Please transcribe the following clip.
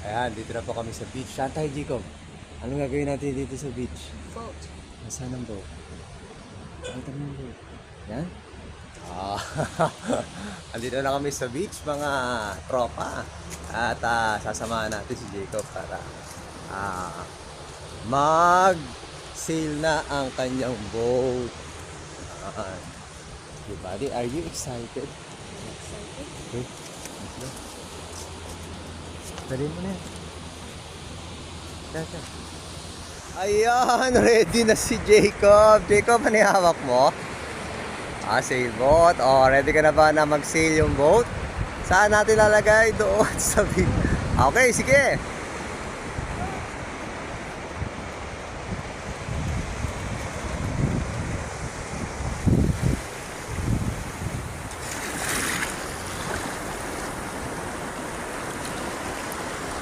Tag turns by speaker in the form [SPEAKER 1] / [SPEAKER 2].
[SPEAKER 1] Ayan, dito na po kami sa beach. Saan tayo, Jacob? Anong gagawin natin dito sa beach?
[SPEAKER 2] Boat.
[SPEAKER 1] Nasaan ang boat? Saan kami ang boat? Yan? Ah, andito na kami sa beach, mga tropa. At sasamahan natin si Jacob para mag-sail na ang kanyang boat. Okay, buddy, are you excited?
[SPEAKER 2] Excited?
[SPEAKER 1] Okay, let's go. Dali mo na yan. Tara. Ayan, ready na si Jacob. Jacob, ano yung hawak mo? Sailboat. Ready ka na ba na mag-sail yung boat? Saan natin lalagay? Doon sa beach. Okay, sige.